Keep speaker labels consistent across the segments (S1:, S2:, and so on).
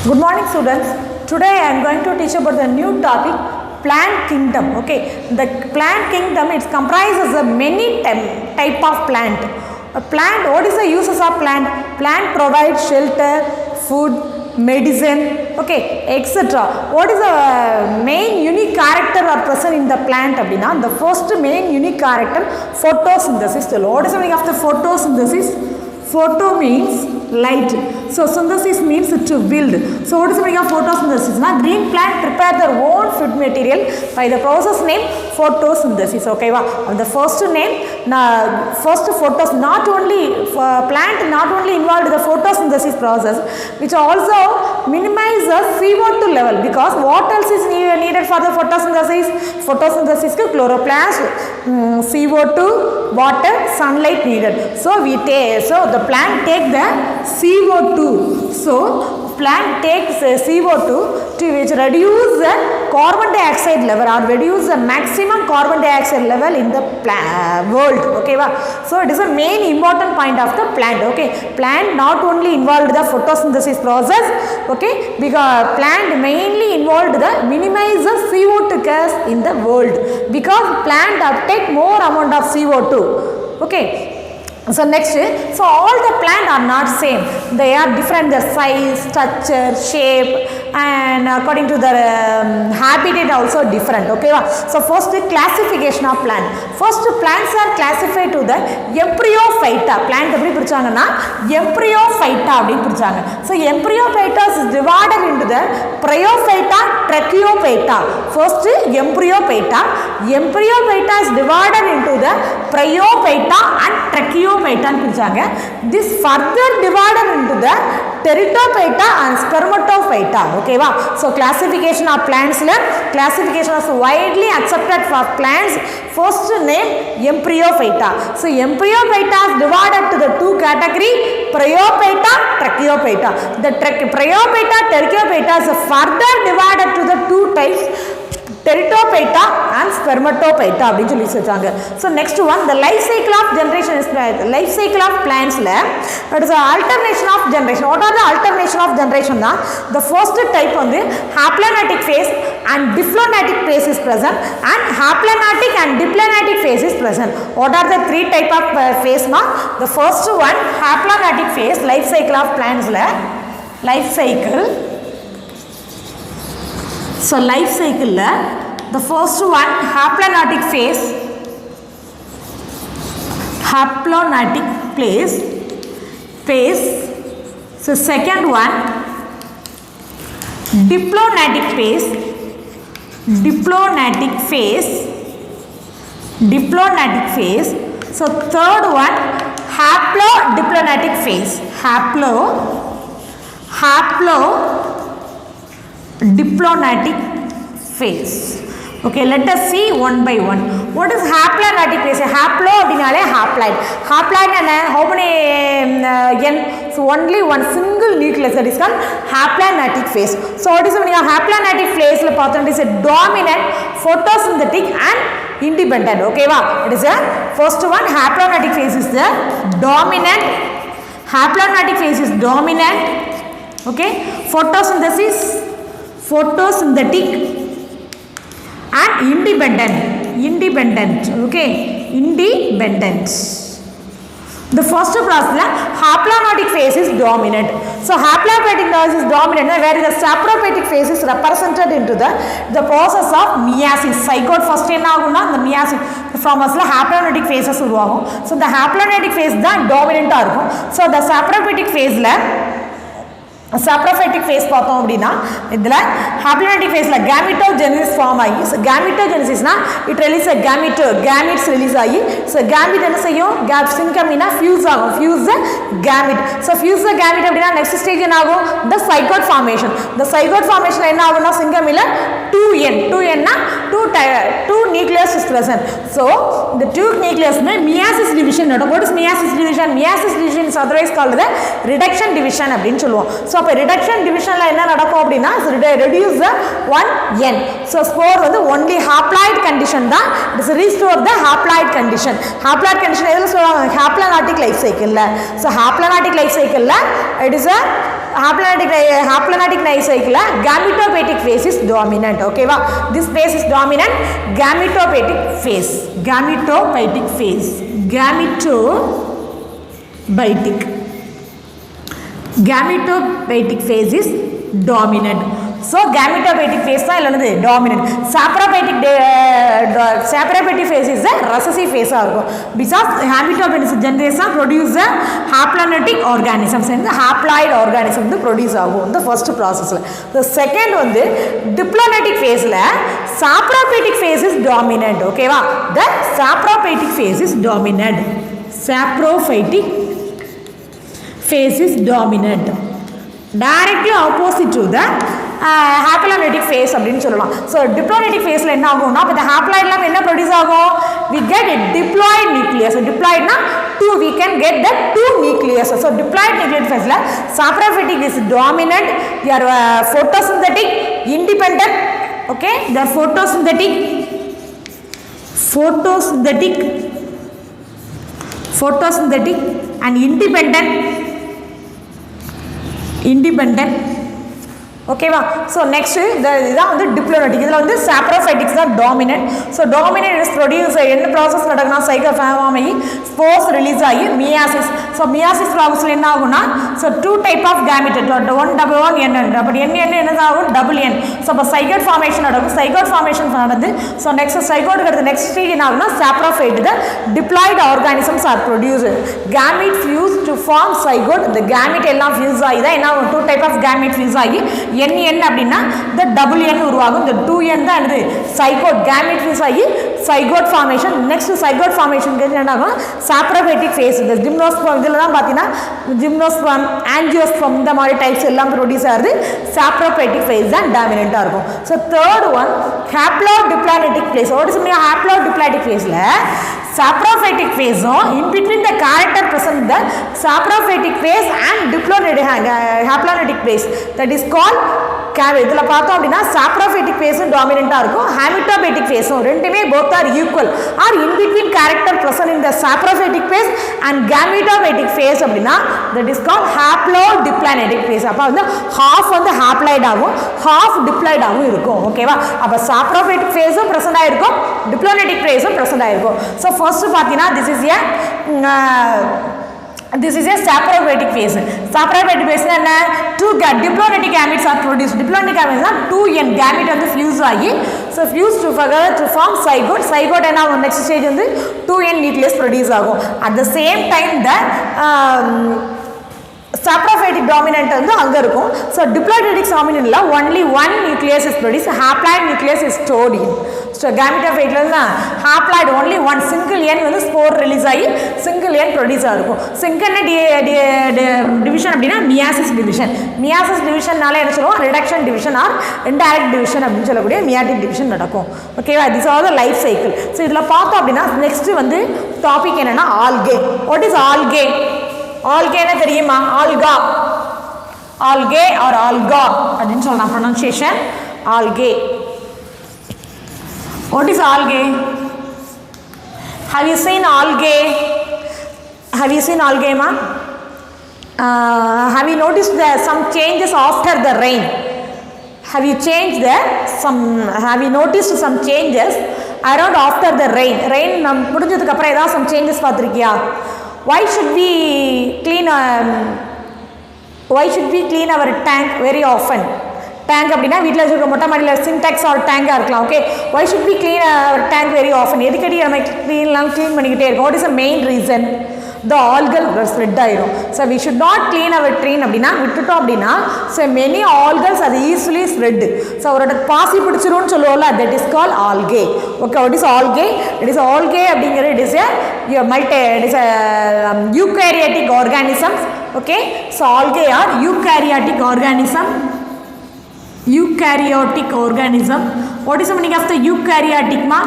S1: Good morning students. Today I am going to teach about the new topic plant kingdom. Okay, the plant kingdom it comprises of many type of plant. A plant, what is the uses of plant? Plant provides shelter, food, medicine, okay, etc. What is the main unique character or present in the plant? Abdina, the first main unique character photosynthesis. What is the meaning of the photosynthesis? Photo means light. So synthesis means to build. So what is the meaning of photosynthesis? Now green plant prepare their own food material by the process named photosynthesis. Okay, the first name, first photos not only plant not only involved in the photosynthesis process, which also minimizes CO2 level, because what else is needed for the photosynthesis? Photosynthesis is chloroplast, CO2, water, sunlight needed. So we take, so the plant take the CO2. So plant takes CO2 to which reduce the carbon dioxide level or reduce the maximum carbon dioxide level in the world. Okay, so it is a main important point of the plant. Okay, plant not only involved the photosynthesis process, okay, because plant mainly involved the minimize the CO2 gas in the world, because plant uptake more amount of CO2. Okay. So next, so all the plant are not same. They are different, their size, structure, shape, and according to their habitat also different. Okay, so first classification of plant. First, plants are classified to the Embryophyta. Plant eppadi pirichanga Embryophyta appdi pirichanga. So Embryophyta is divided into the Bryophyta, Tracheophyta. First Embryophyta. Embryophyta is divided into the Bryophyta and Tracheophyta. This further divided into the Teratophyta and Spermatophyta. Okay, so classification of plants, classification is widely accepted for plants. First name Embryophyta. So Embryophyta is divided to the two category, Bryophyta, Tracheophyta. The Bryophyta, Tracheophyta is further divided to the two types, Teratophyta and Spermatophyta. So next one, the life cycle of generation is life cycle of plants. It is an alternation of generation. What are the alternation of generation? The first type on the haplonetic phase and diplonetic phase is present, and haplonetic and diplonetic phase is present. What are the three type of phase? The first one, haplonetic phase, life cycle of plants. Life cycle. So life cycle, the first one, haplonetic phase, phase. So second one, diplonetic phase, diplonetic phase. So third one, haplodiplonetic phase, diplonetic phase. Okay, let us see one by one. What is haplonetic phase? Haplo abinale haploid. Haploid and how many n? So only one single nucleus, that is called haplonetic phase. So what is the meaning of haplonetic phase? It is a dominant, photosynthetic and independent. Okay, it is a first one. Haplonetic phase is the dominant. Haplonetic phase is dominant. Okay, photosynthetic and independent. Okay, independent. The first process, haplonetic phase is dominant. So haplonetic phase is dominant, where the saprophytic phase is represented into the process of meiosis. Zygote first enna aguna the meiosis from us haplonetic phases uruvagum. So the haplonetic phase da dominant ah irukum. So the saprophytic phase saprophytic phase பார்த்தோம் அப்படினா இதுல haplonetic phase ல gametogenesis form ஆகி, so gametogenesis னா it release a gametes release ஆகி, so gamete என்ன செய்யும், syncamina fuse ஆகும், fuse the gamete. So fuse the gamete அப்படினா next stage என்ன ஆகும், the zygote formation. The zygote formation என்ன ஆகும்னா syncamina 2n னா 2 nucleus is present. So the 2 nucleus May meiosis division நடக்கும். What is meiosis division? Meiosis division is otherwise called the reduction division அப்படினு சொல்லுவோம். So அப்ப reduction division ல என்ன நடக்கும் அப்படினா reduce the 1n. So spore வந்து only haploid condition தான், it is restore the haploid condition. Haploid condition எதுல சொல்றாங்க? Haplonetic life cycle ல. So haplonetic life cycle ல it is a haplonetic life cycle gametopaetic phase is dominant. Okay va, this phase is dominant. Gametopaetic phase phase is dominant. So gametopaetic phase தான் இல்லனது dominant. Sapropaetic phase is the recessive phase ஆ இருக்கும். Because gametopaetic generation produce the haplonetic organisms and the haploid organism வந்து produce ஆகும் இந்த first processல. The second வந்து diplonetic phaseல sapropaetic phase is dominant. Okay வா, the sapropaetic phase is dominant. Sapropaetic phase is dominant, directly opposite to the haplonetic phase அப்படின்னு சொல்லலாம். So டிப்ளாய்டிக் ஃபேஸில் என்ன ஆகும்னா, இப்போ இந்த ஹாப்ளாய்ட்லாம் என்ன ப்ரொடியூஸ் ஆகும், we get a diploid nucleus. So diploidனா two, we can get the two nucleus. So diploid nucleus phase-ல sapropaetic is dominant. They are photosynthetic, independent. Okay, they are photosynthetic and independent. Okay va, so next இதுதான் வந்து டிப்ளோனேட்டிக். இதில் வந்து saprophytics தான் dominant. So dominant is produce என்ன process நடக்குன்னா, cycle form ஆகி spores release ஆகி meiosis. So meiosis ப்ராசஸில் என்ன ஆகும்னா, so two type of gamete, one double one N அப்படி என்னதான் டபுள் என். ஸோ இப்போ சைகோட் ஃபார்மேஷன் நடக்கும். சைகோட் ஃபார்மேஷன் நடந்து ஸோ நெக்ஸ்ட் சைகோட்டுக்கு அடுத்து நெக்ஸ்ட் ஸ்டேஜ் என்ன ஆகுனா saprophyte. The diploid organisms are produce. Gamete fuse to form zygote. இந்த கேமிட் எல்லாம் ஃபியூஸ் ஆகி தான் என்ன ஆகும், two type of gamete fuse ஆகி என் அப்படின்னா இந்த டபுள் என் உருவாகும். இந்த 2n தான் என்னது சைகோட். கேமிட் ஃபியூஸ் ஆகி zygote formation. Next zygote formation என்ன ஆகும், சாப்ரோபேட்டிக் ஃபேஸ். இந்த ஜிம்னோஸ்பர்ம் இதில் தான் பார்த்தீங்கன்னா ஜிம்னோஸ்பர்ம், ஆஞ்சியோஸ்பர்ம் இந்த மாதிரி டைப்ஸ் எல்லாம் ப்ரொடியூஸ் ஆகுது. சாப்ரோபேட்டிக் ஃபேஸ் தான் டாமினண்ட்டாக இருக்கும். So third one haplodiplontic phase. What is mean haplodiplontic ஃபேஸில் saprophytic phase in between the character present the saprophytic phase and diplonetic haplonetic phase, that is called இதில் பார்த்தோம் அப்படின்னா சாப்ரோஃபைட்டிக் ஃபேஸும் டாமினண்ட்டாக இருக்கும். ஹேமிட்டோபேட்டிக் ஃபேஸும் ரெண்டுமே both are equal or in between character present in the saprophytic phase and gametophytic phase அப்படின்னா that is called haplodiplontic phase. அப்போ வந்து half வந்து ஹாப்ளாய்டாகவும் ஹாஃப் டிப்ளாய்டாகவும் இருக்கும். ஓகேவா, அப்போ சாப்ரோஃபைட்டிக் ஃபேஸும் ப்ரெசென்ட் ஆகிருக்கும், டிப்ளோனடிக் ஃபேஸும் ப்ரெசென்ட் ஆகிருக்கும். ஸோ ஃபர்ஸ்ட் பார்த்தீங்கன்னா this is a saprophytic phase. Saprophytic phase என்ன, two diplonetic gametes are produced. Diplonetic gametes are 2n gamete வந்து fuse ஆகி so fuse together to form zygote. Zygote என்ன ஆகும், next stage வந்து 2n nucleus produce ஆகும். At the same time the saprophytic dominant வந்து அங்கே இருக்கும். ஸோ டிப்ளாய்டிக் dominantல only one nucleus is produced. Haploid nucleus is stored in. So கேமிட்டோபைட்டில் தான் haploid only one single N வந்து ஸ்போர் ரிலீஸ் ஆகி சிங்கிள் என் ப்ரொடியூஸ் ஆகிருக்கும். சிங்கிள் டிவிஷன் அப்படின்னா மியாசிஸ் டிவிஷன். மியாசிஸ் டிவிஷன்னால என்ன சொல்லுவோம், reduction division or indirect division அப்படின்னு சொல்லக்கூடிய மியாட்டிக் டிவிஷன் நடக்கும். ஓகேவா, this are the life cycle. So இதில் பார்த்தோம் அப்படின்னா நெக்ஸ்ட் வந்து டாபிக் என்னென்னா ஆல்கே. What is algae? ஆல்கேன்னு தெரியுமா? ஆல்கா, ஆல்கே ஆர் ஆல்கா அப்படின்னு சொல்லலாம் pronunciation. Algae. What is algae? Have you seen algae? Have you seen algae, ma? Have you noticed some changes after the rain? Have you noticed some changes around after the rain? Rain முடிஞ்சதுக்கு அப்புறம் ஏதாவது some changes பார்த்திருக்கியா? Why should we clean our tank very often? Tank அப்படின்னா வீட்டில் வச்சுருக்க மொட்டை மாடியில் Sintex R டேங்காக இருக்கலாம். Okay, why should we clean our tank very often? எதுக்கடி நம்ம க்ளீன் பண்ணிக்கிட்டே இருக்கோம்? What is the main reason? the algal spread ஆயிரும். So we should not clean our drain அப்படின்னா விட்டுட்டோம் அப்படின்னா so many algals are easily spread. So ஒரு பாசி பிடிச்சிரும்னு சொல்லுவோம்ல, that is called algae. Okay, what is algae? It is algae அப்படிங்கிறது it is a eukaryotic organisms. Okay, so algae are eukaryotic organism. Eukaryotic organism. What is the meaning of the eukaryotic ma?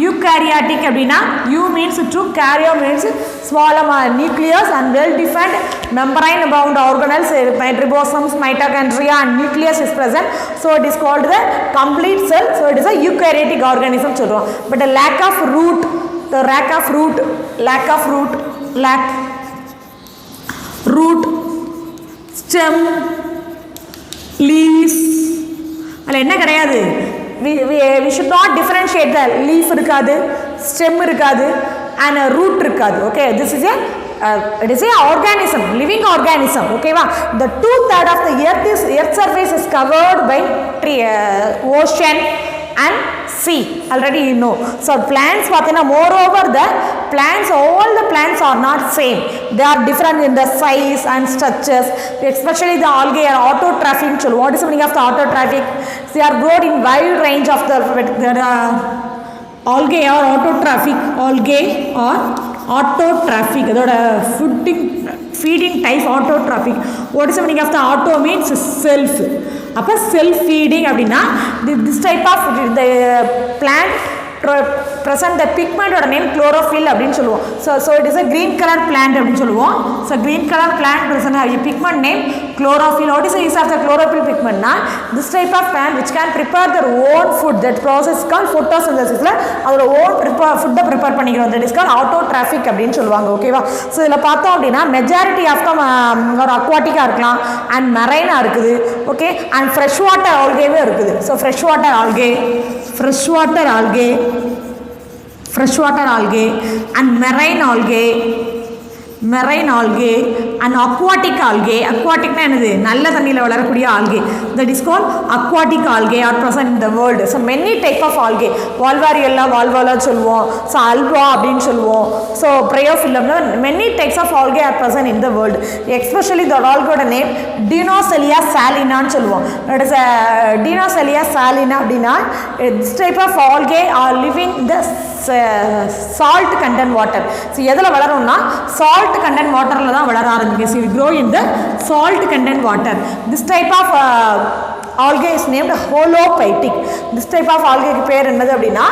S1: Eukaryotic அப்படின்னா U means to, karyo means small nucleus and well defined membrane bound organelles, ribosomes, mitochondria and nucleus is present. So it is called the complete cell. So it is a eukaryotic organism சொல்றோம். But the lack of root, stem, leaves அதில் என்ன கிடையாது, we should not differentiate the leaf இருக்காது, stem இருக்காது and root இருக்காது. Okay, this is a it is a organism, living organism. Okay va, the 2/3 of the earth surface is covered by ocean and sea, already you know. So plants pathina, moreover the plants, all the plants are not same, they are different in the size and structures, especially the algae are autotrophic. What is the meaning of the autotrophic? They are grown in wide range of the algae or autotrophic, algae or autotrophic, அதோட feeding type autotrophic. What is the meaning of the auto means self, அப்போ self feeding அப்படின்னா this type of the plant present the pigment ஓட name chlorophyll அப்படின்னு சொல்லுவோம். So it is a green color plant அப்படின்னு சொல்லுவோம். So green color plant present a pigment name chlorophyll. What is the use of the chlorophyll pigment na, this type of plant which can prepare their own food, that process called photosynthesis la அதோட own food prepare பண்ணிக்கிறோம், that is called autotrophic அப்படின்னு சொல்லுவாங்க. ஓகேவா? So இதில் பார்த்தோம் அப்படின்னா majority of the ஒரு அக்வாட்டிக்காக இருக்கலாம் அண்ட் மெரைனாக இருக்குது. ஓகே, அண்ட் ஃப்ரெஷ் வாட்டர் ஆல்கேவே இருக்குது. So fresh water algae and marine algae and aquatic algae. Aquatic na enadhu, nalla thannila valarakuriya algae, that is called aquatic algae are present in the world. So many type of algae, valvariella valvala solluvom, so alba appdin solluvom, so bryophyllum, many types of algae are present in the world, especially the algae name Dinocelia salina nu solluvom. That is Dinocelia salina அப்படினா this type of algae are living in the salt content water. So எதுல வளரும்னா salt content waterல தான் வளர ஆரம்பிக்கும். So it grow in the salt content water. This type of algae is named holophytic. This type of algae க்கு பேர் என்னது அப்படினா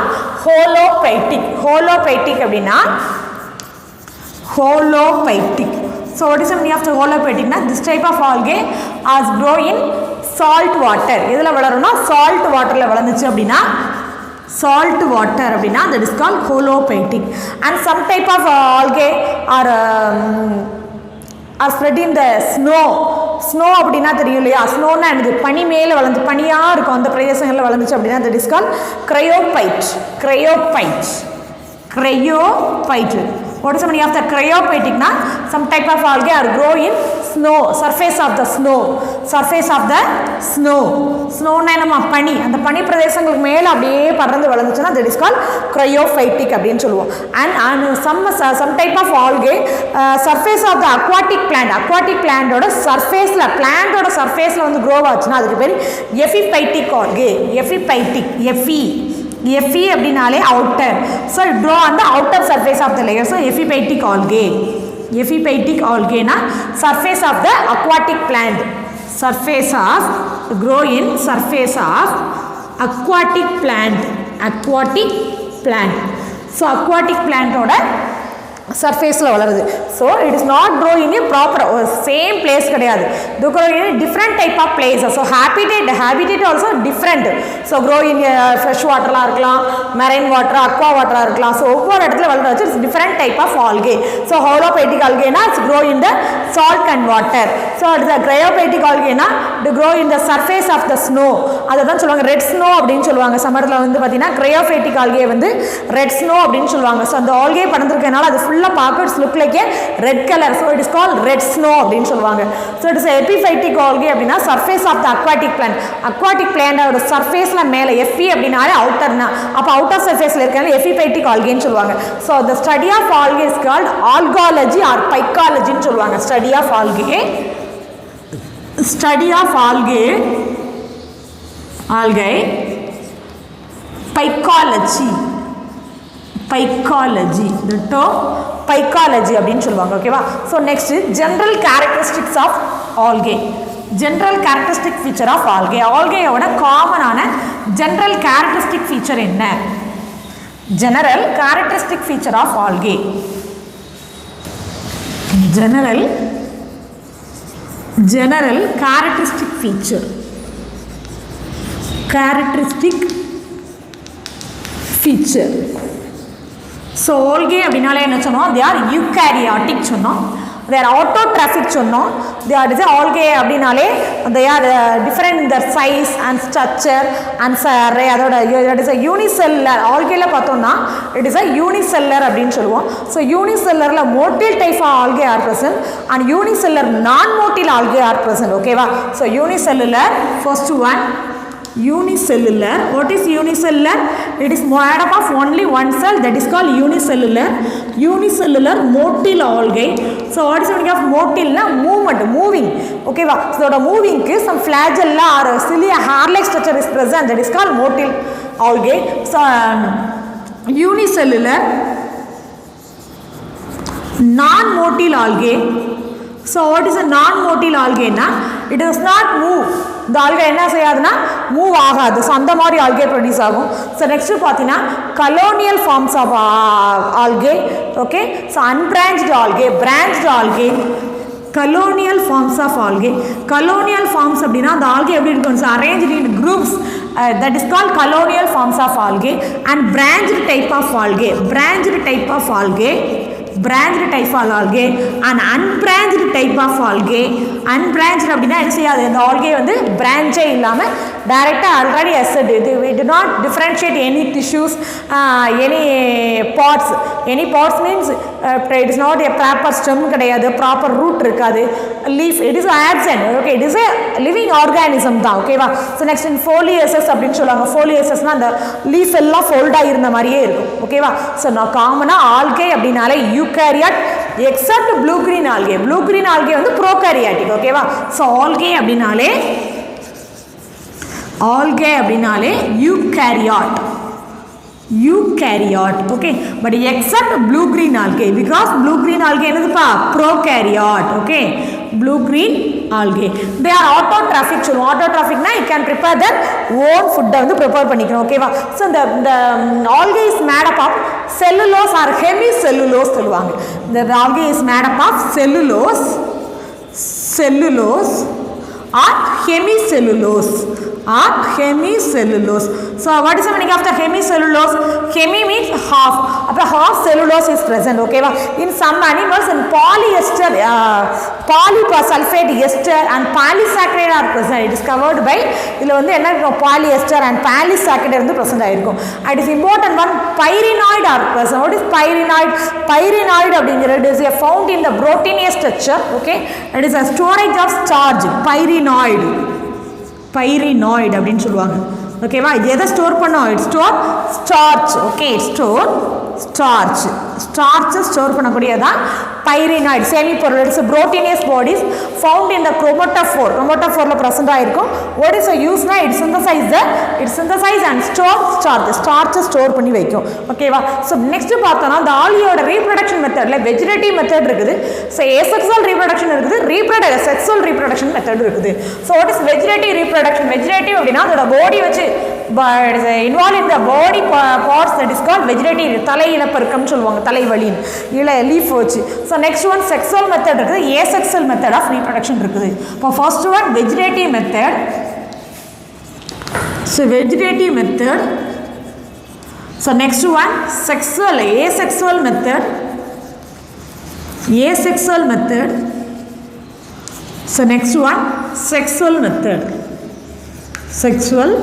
S1: holophytic அப்படினா holophytic. So what is the meaning of the holophytic na, this type of algae as grow in salt water. எதுல வளரும்னா salt waterல வளர்ந்துச்சு அப்படினா salt water அப்படினா that is called holophytic. And some type of algae are spread in the snow அப்படினா தெரியும் இல்லையா, ஸ்னோனா என்னது, பனி மேலே வளர்ந்து பனியாக இருக்கும் அந்த பிரதேசங்களில் வளர்ந்துச்சு அப்படின்னா that is called cryophyte. What is the meaning of the cryophytic na, some type of algae are grow in surface of the snow na நம்ம பனி, அந்த பனி பிரதேசங்களுக்கு மேலே அப்படியே பறந்து வளர்ந்துச்சுன்னா that is called cryophytic அப்படின்னு சொல்லுவோம். and some type of algae surface of the aquatic plant ஓட surfaceல, plant ஓட surfaceல வந்து grow ஆச்சுன்னா அதுக்கு பேர் epiphytic algae. Epi அப்படினாலே outer, so it grow on the outer surface of the layer, so epiphytic algae na surface of the aquatic plant, grow in surface of aquatic plant. So aquatic plant oda surfaceல வளருது. So it is not grow in a proper same place கிடையாது, they grow in a different type of place. So habitat also different. So grow in fresh waterல இருக்கலாம், marine water, aqua water இருக்கலாம். So ஒவ்வொரு இடத்துல வளர்றது is different type of algae. So holophytic algae na grow in the salt and water. So it is a cryophytic algae na to grow in the surface of the snow. அதான் சொல்லுவாங்க red snow அப்படின்னு சொல்லுவாங்க. சம்மர்ல வந்து பாத்தீங்கன்னா cryophytic algae வந்து red snow அப்படின்னு சொல்லுவாங்க. So அந்த algae பறந்திருக்கனால அது full pockets look like a red color, so it is called red snow அப்படினு சொல்வாங்க. So it is a epiphytic algae அப்படினா surface of the aquatic plant ஓட surfaceல மேல Fe அப்படினாலே outerனா, அப்ப outer surfaceல இருக்கறனால epiphytic algae னு சொல்வாங்க. So the study of algae is called algology or phycology னு சொல்வாங்க. Study of algae phycology, the term phycology அப்படின்னு சொல்லுவாங்க. ஓகேவா? So next general characteristics of algae. General characteristic feature of algae. ஆல்கேயோட காமனான ஜென்ரல் கேரக்டரிஸ்டிக் ஃபீச்சர் என்ன? General characteristic feature of algae. General characteristic feature. So algae அப்படின்னாலே என்ன சொன்னோம்? They are eukaryotic சொன்னோம். they are autotrophic சொன்னோம். They are algae அப்படினாலே they are different in their size and structure and அதோட it is a unicellular. algae பார்த்தோம்னா it is a unicellular அப்படின்னு சொல்லுவோம். So unicellularல motile type of algae are present and unicellular non-motile algae are present. ஓகேவா? So unicellular, first one unicellular. What is unicellular? It is made up of only one cell, that is called unicellular. Unicellular motile algae. So what is the meaning of motile? Na movement, moving. Okay va? So the moving is some flagella or cilia hair-like structure is present, that is called motile algae. So unicellular non-motile algae. So what is a non-motile algae na? It does not move. இந்த ஆல்கே என்ன செய்யாதுன்னா move ஆகாது. So அந்த மாதிரி algae produce ஆகும். So next பார்த்தீங்கன்னா colonial forms of algae. Okay, so unbranched algae, branched algae, colonial forms of algae. Colonial forms அப்படின்னா அந்த ஆல்கே எப்படி இருக்கும்? So arrange in groups, that is called colonial forms of algae. And branched type of algae, branched type of algae, branched type of algae and unbranched type of algae. unbranched அப்படின்னா என்ன செய்யாது? இந்த algae வந்து பிரான்ச்சே இல்லாமல் டைரெக்டாக already acid. we do not differentiate any tissues, any parts. any parts means it is not a proper stem கிடையாது, proper root இருக்காது, leaf it is absent. okay, it is a living organism தான். ஓகேவா? So next ஃபோலியேசஸ் அப்படின்னு சொல்லுவாங்க. ஃபோலியேசஸ்னால் அந்த leaf எல்லாம் ஃபோல்டாக இருந்த மாதிரியே இருக்கும். ஓகேவா? ஸோ நான் காமனாக ஆல்கே அப்படின்னாலே eukaryote accept blue green algae. Blue green algae வந்து ப்ரோகாரியாட்டிக். ஓகேவா? ஸோ ஆல்கே அப்படின்னாலே eukaryote, eukaryote. okay, but except blue green algae, because blue green algae என்னதுப்பா? prokaryote. okay, blue green algae they are autotrophic. சொல்லுவோம் autotrophic னா you can prepare their own food வந்து prepare பண்ணிக்கணும். ஓகேவா? so the algae is made up of cellulose or hemicellulose சொல்லுவாங்க. the algae is made up of cellulose or hemicellulose. So what is the meaning of the hemicellulose? Hemi means half. Appo half cellulose is present. okay va? In some animals in polyester, polysulfate ester and polysaccharide are present. it is covered by idla vandu enna irukum? polyester and polysaccharide irundhu present aayirukkum. it is important one, pyrenoid are present. what is pyrenoid? Pyrenoid அப்படிங்கிறது is found in the proteinous structure. okay, it is a storage of starch. pyrenoid அப்படின்னு சொல்லுவாங்க. ஓகேவா? இது எதை store பண்ணோம்? It store starch. Okay, store starch. Starch store பண்ணக்கூடியதான் pyrenoid. சேமி பொருள். It's proteinaceous bodies found in the chromatophore. குரோமோட்டோஃபோரில் ப்ரெசென்ட் ஆகிருக்கும். வாட் இஸ் யூஸ்னா it synthesize and store starch. ஸ்டார்ச்சை ஸ்டோர் பண்ணி வைக்கும். ஓகேவா? ஸோ நெக்ஸ்ட் பார்த்தோன்னா இந்த ஆலியோட ரீப்ரொடக்ஷன் மெத்தடில் வெஜிடேட்டிவ் மெத்தட் இருக்குது. ஸோ ஏசெக்சுவல் ரீப்ரொடக்ஷன் இருக்குது, செக்ஸுவல் ரீப்ரொடக்ஷன் மெத்தட் இருக்குது. So what is vegetative reproduction? Vegetative அப்படின்னா அதோட பாடி வச்சு involved in the body parts, that is called vegetative. தலை இனப்பெருக்கம் சொல்லுவாங்க, தலைவலின் இல்லை லீஃப் வச்சு. So next one sexual method இருக்குது, ஏசெக்சுவல் மெத்தட் ஆஃப் ரீப்ரொடக்ஷன் இருக்குது. இப்போ first one vegetative method. So vegetative method. So next one sexual, asexual method. Asexual method. So next one sexual method. Sexual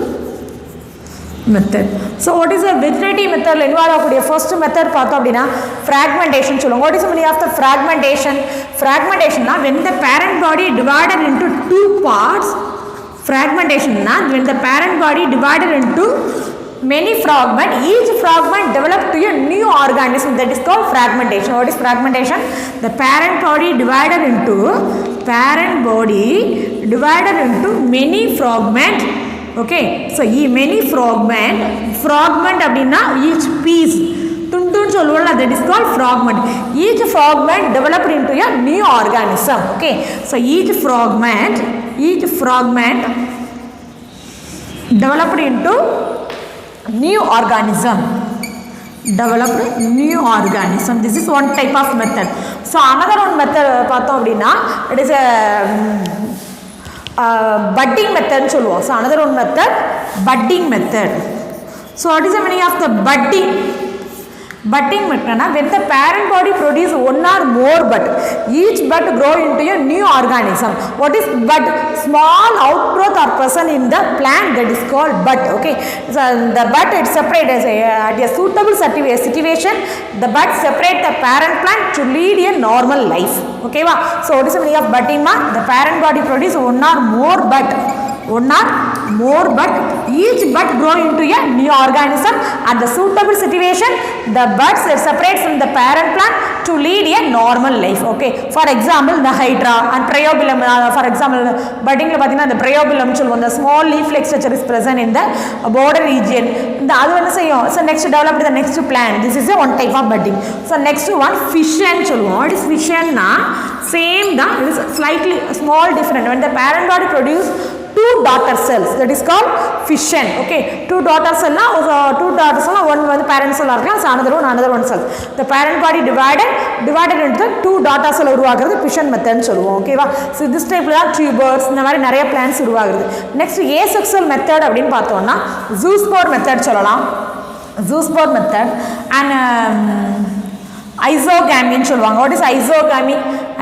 S1: method. So what is a vegetative method? involve ஆகக்கூடிய first method பார்த்தோம் அப்படின்னா fragmentation சொல்லுவோம். what is the meaning of the fragmentation? fragmentation na when the parent body divided into two parts. fragmentation na when the parent body divided into many fragments, each fragment developed to a new organism, that is called fragmentation. what is fragmentation? The parent body divided into many fragments. okay, so many fragment அப்படின்னா each piece துண்டுன்னு சொல்லுவோம்ல, that is called fragment. each fragment developed into a new organism. okay, so each fragment developed into new organism. This is one type of method. so another one method பார்த்தோம் அப்படின்னா it is a budding method சொல்லுவோம். so another one method, budding method. so what is the meaning of the budding? Budding means when the parent body produces one or more bud, each bud grow into a new organism. What is bud? Small outgrowth are present in the plant, that is called bud. Okay, so the bud is separated at a suitable situation. The bud separate the parent plant to lead a normal life. Okay, so what is the meaning of budding? The parent body produces one or more bud. One or more bud, each bud grow into a new organism. At the suitable situation, the buds separate from the parent plant to lead a normal life. Okay, for example, the hydra and bryophyllum. For example, budding the bryophyllum, the small leaf-like structure is present in the border region. So next develop the next plant. This is a one type of budding. So next one, fission. What is fission? Same, it is slightly small different. When the parent body produce two daughter cells, that is called fission. Okay, two daughter cells, one parent cell, another one cell. The parent body divided into the two daughter cell உருவாக்குறது fission method சொல்லுவோம். ஓகேவா? So this type தான் tubers இந்த மாதிரி நிறைய plants உருவாகுது. Next asexual method அப்படினு பார்த்தோம்னா zoospore method சொல்லலாம். Zoospore method and isogamy ன்னு சொல்லுவாங்க. What is isogamy?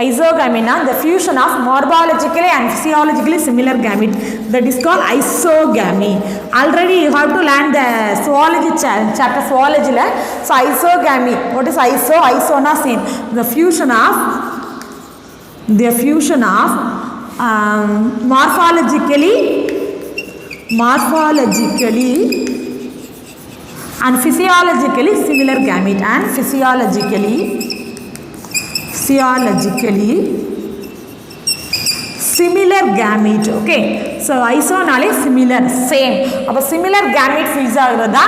S1: Isogamy na the fusion of morphologically and physiologically similar gamete, that is called isogamy. Already you have to learn the zoology chapter zoology la. So isogamy, what is iso na same, the fusion of morphologically and physiologically similar gamete and physiologically similar gamete. Okay, so iso nale similar, same. Appo similar gamete fuse agradha,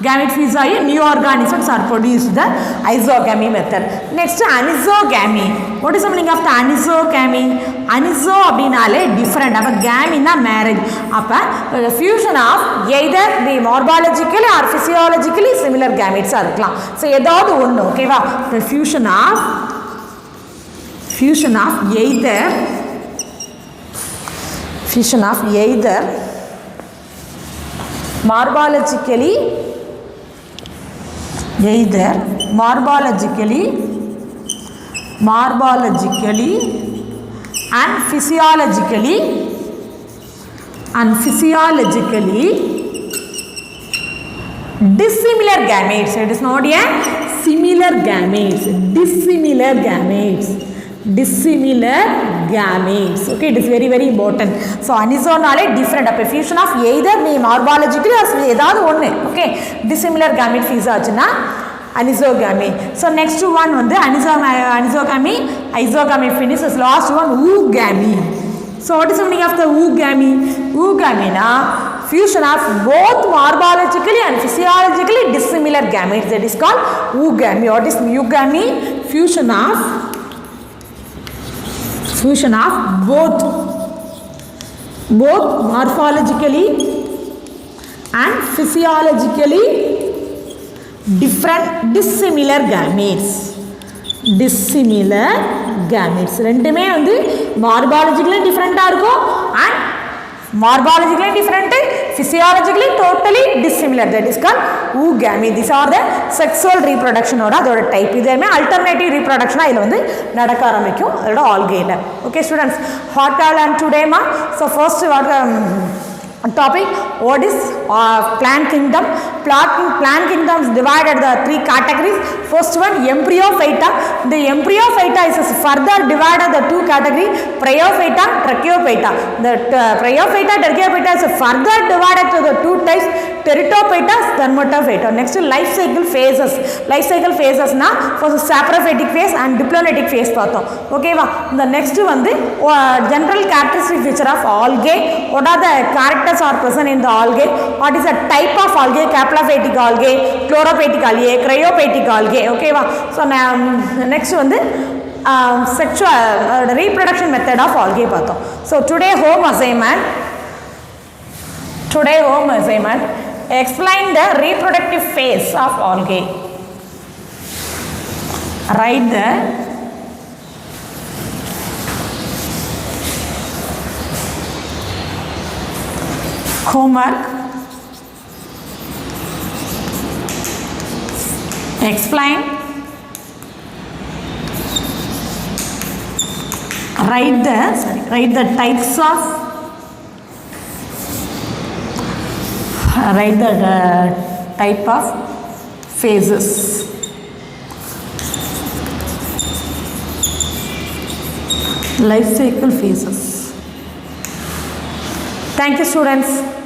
S1: gamete fuse ayi new organisms are produced, the isogamy method. Next anisogamy. What is the meaning of the anisogamy? Aniso அப்படினாலே different. அப்ப gamy na marriage. அப்ப the fusion of either the morphologically or physiologically similar gametes இருக்கலாம். So ஏதாவது ஒண்ணு, ஓகேவா? The fusion of either morphologically and physiologically dissimilar gametes. It is not a similar gametes, dissimilar gametes. Okay, it is very very important. So anisonale different, a fusion of either morphologically or edavadhu onnu. Okay, dissimilar gamete fuse aachuna anisogamy. So next one வந்து anisogamy, isogamy finishes. Last one oogamy. So what is the meaning of the oogamy? Oogamy na fusion of both morphologically and physiologically dissimilar gametes, that is called oogamy. What is oogamy? Fusion of both morphologically and physiologically different dissimilar gametes. ரெண்டுமே வந்து மார்பாலஜிக்கலி டிஃப்ரெண்ட்டாக இருக்கும் and morphologically different, physiologically totally dissimilar, that is called oogamy. These are the sexual reproduction oda adoda type. Idhume alternative reproduction idhula vandu nadaka arambikum adoda algae la. Okay students, what all and today ma. So first what topic, what is plant kingdom? Plant kingdom is divided the three categories. First one, embryophyta. The embryophyta is further divided the two categories, bryophyta, tracheophyta. The bryophyta, tracheophyta is further divided to the two types, teratophyta, spermatophyta. Next, life cycle phases. Life cycle phases na first saprophytic phase and diplomatic phase பார்த்தோம். ஓகேவா? The next வந்து general characteristic feature of algae. What are the characters are present in the algae? What is the type of algae? Caplophytic algae, chlorophytic algae, cryophytic algae. ஓகேவா? So next வந்து sexual reproduction method of algae பார்த்தோம். So today home assignment. Explain the reproductive phase of algae. Write the homework. Explain. Write the types of. Write the type of phases. Life cycle phases. Thank you, students.